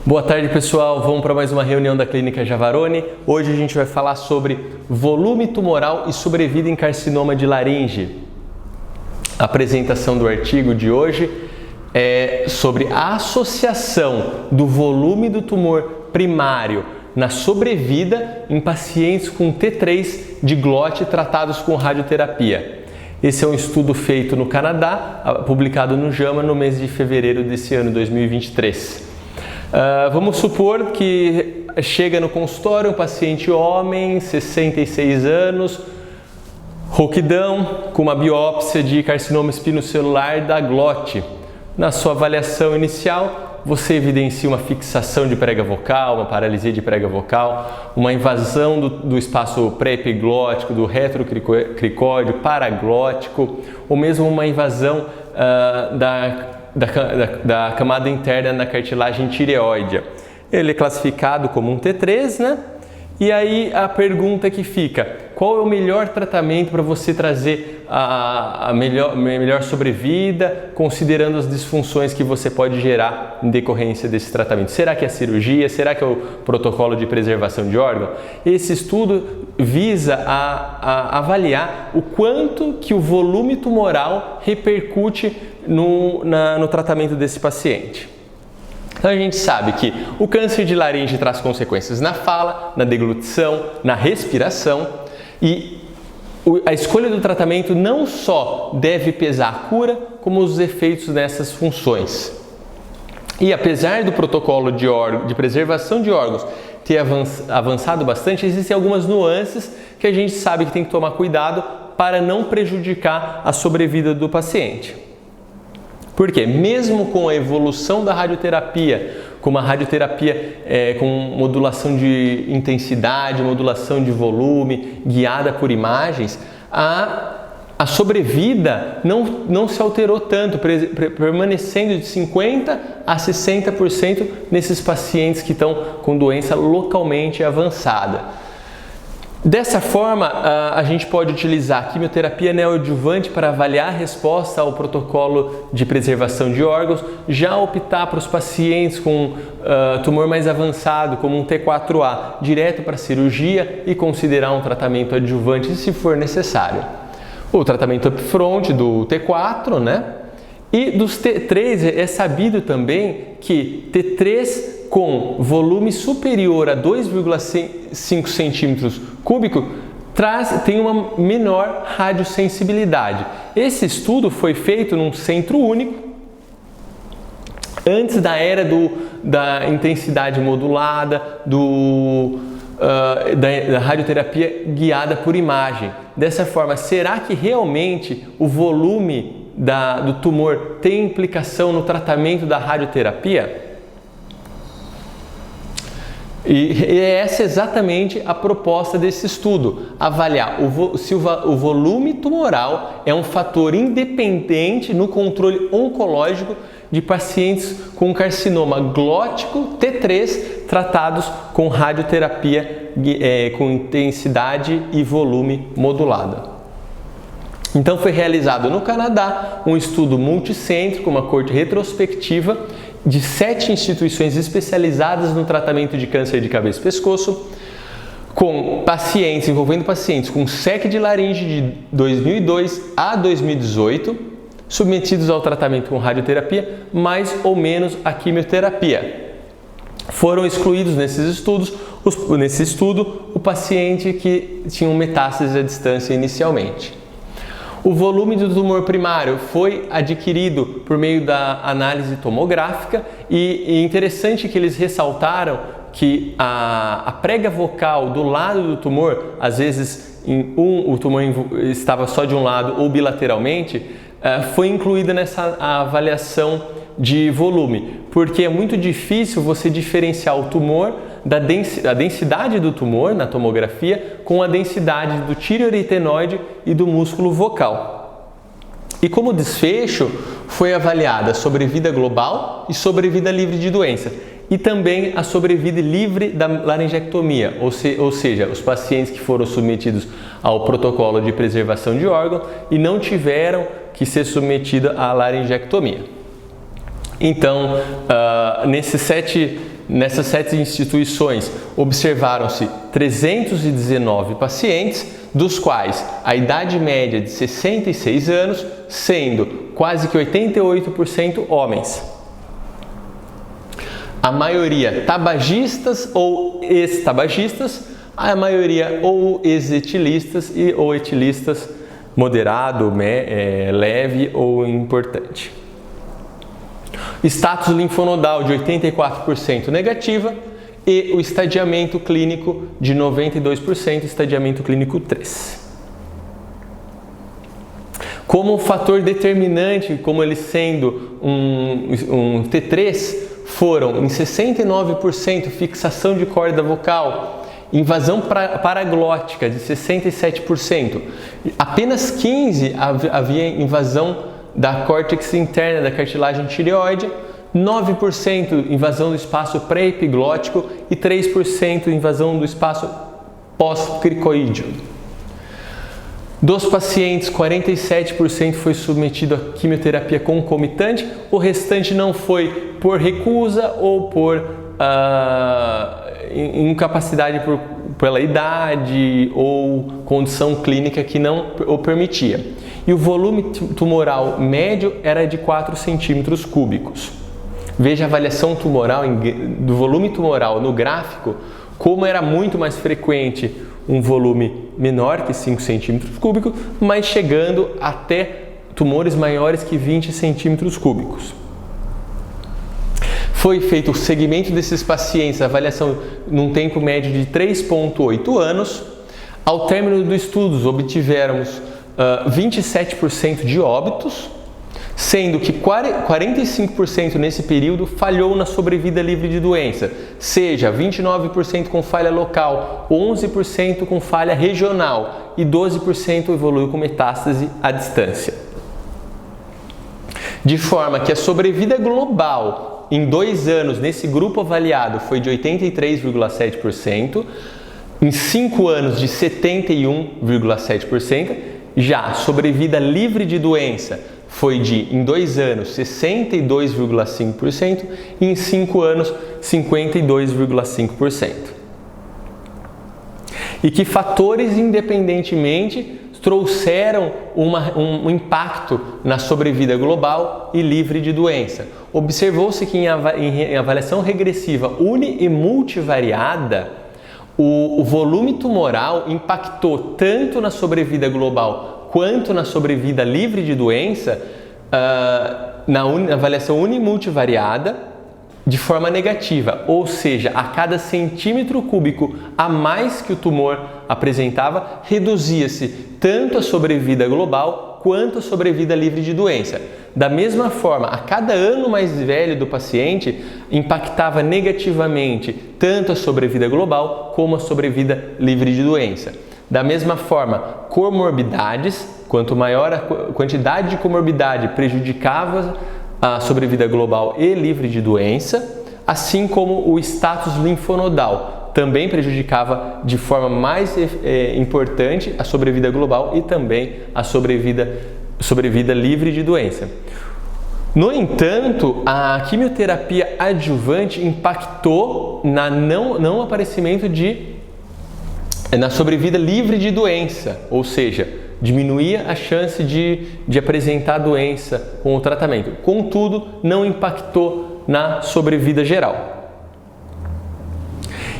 Boa tarde, pessoal. Vamos para mais uma reunião da Clínica Javaroni. Hoje a gente vai falar sobre volume tumoral e sobrevida em carcinoma de laringe. A apresentação do artigo de hoje é sobre a associação do volume do tumor primário na sobrevida em pacientes com T3 de glote tratados com radioterapia. Esse é um estudo feito no Canadá, publicado no JAMA no mês de fevereiro desse ano, 2023. Vamos supor que chega no consultório um paciente homem, 66 anos, rouquidão, com uma biópsia de carcinoma espinocelular da glote. Na sua avaliação inicial, você evidencia uma fixação de prega vocal, uma paralisia de prega vocal, uma invasão do espaço pré-epiglótico, do retrocricóide, paraglótico, ou mesmo uma invasão da camada interna na cartilagem tireoide. Ele é classificado como um T3, né? E aí a pergunta que fica: qual é o melhor tratamento para você trazer a melhor sobrevida, considerando as disfunções que você pode gerar em decorrência desse tratamento? Será que é a cirurgia? Será que é o protocolo de preservação de órgão? Esse estudo visa a avaliar o quanto que o volume tumoral repercute no tratamento desse paciente. Então a gente sabe que o câncer de laringe traz consequências na fala, na deglutição, na respiração, e a escolha do tratamento não só deve pesar a cura, como os efeitos nessas funções. E apesar do protocolo de preservação de órgãos ter avançado bastante, existem algumas nuances que a gente sabe que tem que tomar cuidado para não prejudicar a sobrevida do paciente. Porque mesmo com a evolução da radioterapia, com uma radioterapia com modulação de intensidade, modulação de volume, guiada por imagens, a sobrevida não se alterou tanto, permanecendo de 50% a 60% nesses pacientes que estão com doença localmente avançada. Dessa forma, a gente pode utilizar a quimioterapia neoadjuvante para avaliar a resposta ao protocolo de preservação de órgãos, já optar para os pacientes com tumor mais avançado, como um T4A, direto para a cirurgia e considerar um tratamento adjuvante se for necessário. O tratamento upfront do T4, né? E dos T3, é sabido também que T3 com volume superior a 2,5 centímetros cúbicos tem uma menor radiosensibilidade. Esse estudo foi feito num centro único, antes da era da intensidade modulada, da radioterapia guiada por imagem. Dessa forma, será que realmente o volume do tumor tem implicação no tratamento da radioterapia? E essa é exatamente a proposta desse estudo: avaliar se o volume tumoral é um fator independente no controle oncológico de pacientes com carcinoma glótico T3 tratados com radioterapia com intensidade e volume modulada. Então foi realizado no Canadá um estudo multicêntrico, uma coorte retrospectiva de 7 instituições especializadas no tratamento de câncer de cabeça e pescoço, envolvendo pacientes com SEC de laringe de 2002 a 2018, submetidos ao tratamento com radioterapia, mais ou menos a quimioterapia. Foram excluídos nesse estudo o paciente que tinha metástase à distância inicialmente. O volume do tumor primário foi adquirido por meio da análise tomográfica e é interessante que eles ressaltaram que a prega vocal do lado do tumor, às vezes o tumor estava só de um lado ou bilateralmente, foi incluída nessa avaliação de volume, porque é muito difícil você diferenciar o tumor a densidade do tumor na tomografia com a densidade do tireoaritenoide e do músculo vocal. E como desfecho, foi avaliada sobrevida global e sobrevida livre de doença. e também a sobrevida livre da laringectomia, ou seja, os pacientes que foram submetidos ao protocolo de preservação de órgão e não tiveram que ser submetidos à laringectomia. Então, nessas 7 instituições, observaram-se 319 pacientes, dos quais a idade média de 66 anos, sendo quase que 88% homens. A maioria tabagistas ou ex-tabagistas, a maioria ou ex-etilistas ou etilistas moderado, leve ou importante. Status linfonodal de 84% negativa e o estadiamento clínico de 92%, estadiamento clínico 3. Como fator determinante, como ele sendo um T3, foram em 69% fixação de corda vocal, invasão paraglótica de 67%, apenas 15% havia invasão da córtex interna da cartilagem tireoide, 9% invasão do espaço pré-epiglótico e 3% invasão do espaço pós-cricoídeo. Dos pacientes, 47% foi submetido a quimioterapia concomitante, o restante não foi por recusa ou por incapacidade pela idade ou condição clínica que não o permitia. E o volume tumoral médio era de 4 centímetros cúbicos. Veja a avaliação tumoral do volume tumoral no gráfico, como era muito mais frequente um volume menor que 5 centímetros cúbicos, mas chegando até tumores maiores que 20 centímetros cúbicos. Foi feito o segmento desses pacientes, a avaliação num tempo médio de 3,8 anos. Ao término dos estudos, obtivemos 27% de óbitos, sendo que 45% nesse período falhou na sobrevida livre de doença, seja 29% com falha local, 11% com falha regional e 12% evoluiu com metástase à distância. De forma que a sobrevida global em 2 anos nesse grupo avaliado foi de 83,7%, em 5 anos de 71,7%, já a sobrevida livre de doença foi em 2 anos 62,5% e em 5 anos 52,5%. E que fatores independentemente trouxeram um impacto na sobrevida global e livre de doença. Observou-se que em avaliação regressiva uni e multivariada, o volume tumoral impactou tanto na sobrevida global quanto na sobrevida livre de doença na avaliação unimultivariada de forma negativa, ou seja, a cada centímetro cúbico a mais que o tumor apresentava, reduzia-se tanto a sobrevida global quanto a sobrevida livre de doença. Da mesma forma, a cada ano mais velho do paciente, impactava negativamente tanto a sobrevida global como a sobrevida livre de doença. Da mesma forma, comorbidades, quanto maior a quantidade de comorbidade prejudicava a sobrevida global e livre de doença, assim como o status linfonodal também prejudicava de forma mais importante a sobrevida global e também a sobrevida livre de doença. No entanto, a quimioterapia adjuvante impactou no aparecimento na sobrevida livre de doença, ou seja, diminuía a chance de apresentar doença com o tratamento. Contudo, não impactou na sobrevida geral.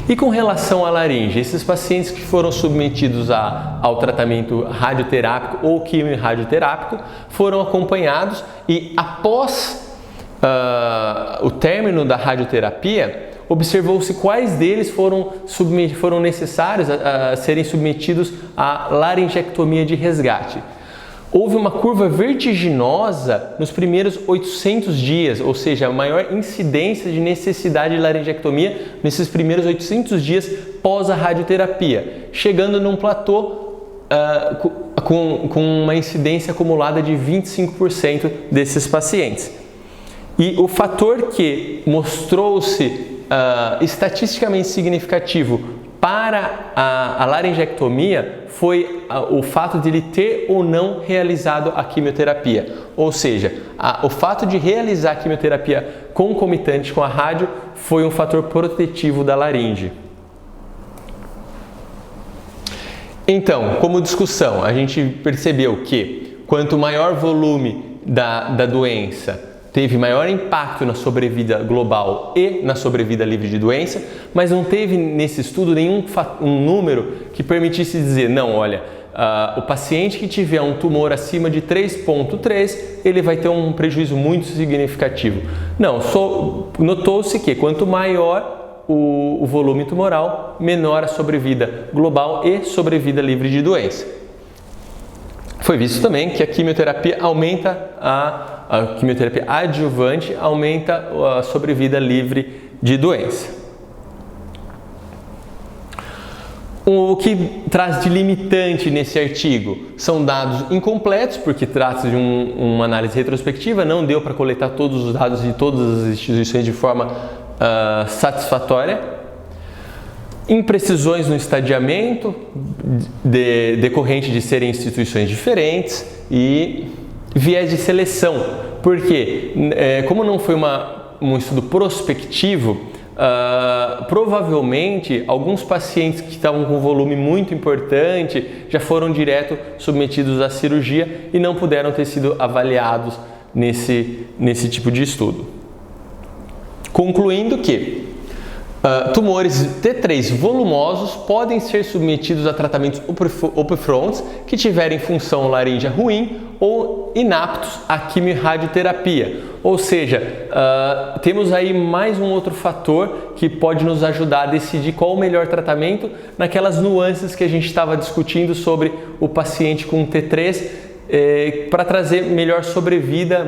E com relação à laringe, esses pacientes que foram submetidos ao tratamento radioterápico ou quimio-radioterápico foram acompanhados e após o término da radioterapia, observou-se quais deles foram necessários a serem submetidos à laringectomia de resgate. Houve uma curva vertiginosa nos primeiros 800 dias, ou seja, a maior incidência de necessidade de laringectomia nesses primeiros 800 dias pós a radioterapia, chegando num platô com uma incidência acumulada de 25% desses pacientes. E o fator que mostrou-se estatisticamente significativo para a laringectomia foi o fato de ele ter ou não realizado a quimioterapia. Ou seja, o fato de realizar a quimioterapia concomitante com a rádio foi um fator protetivo da laringe. Então, como discussão, a gente percebeu que quanto maior volume da doença, teve maior impacto na sobrevida global e na sobrevida livre de doença, mas não teve nesse estudo nenhum número que permitisse dizer, não, olha, o paciente que tiver um tumor acima de 3,3, ele vai ter um prejuízo muito significativo. Não, notou-se que quanto maior o volume tumoral, menor a sobrevida global e sobrevida livre de doença. Foi visto também que a quimioterapia aumenta a quimioterapia adjuvante aumenta a sobrevida livre de doença. O que traz de limitante nesse artigo são dados incompletos, porque trata-se de uma análise retrospectiva, não deu para coletar todos os dados de todas as instituições de forma satisfatória. Imprecisões no estadiamento, decorrente de serem instituições diferentes, e viés de seleção, porque como não foi um estudo prospectivo, provavelmente alguns pacientes que estavam com volume muito importante já foram direto submetidos à cirurgia e não puderam ter sido avaliados nesse tipo de estudo. Concluindo que tumores T3 volumosos podem ser submetidos a tratamentos upfronts que tiverem função laríngea ruim ou inaptos à quimiorradioterapia. Ou seja, temos aí mais um outro fator que pode nos ajudar a decidir qual o melhor tratamento naquelas nuances que a gente estava discutindo sobre o paciente com T3, para trazer maior sobrevida,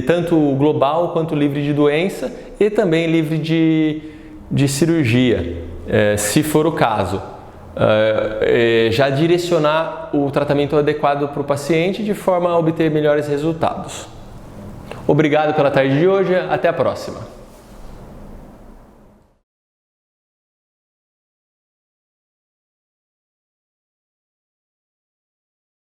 tanto global quanto livre de doença e também livre de cirurgia, se for o caso. Já direcionar o tratamento adequado para o paciente de forma a obter melhores resultados. Obrigado pela tarde de hoje, até a próxima!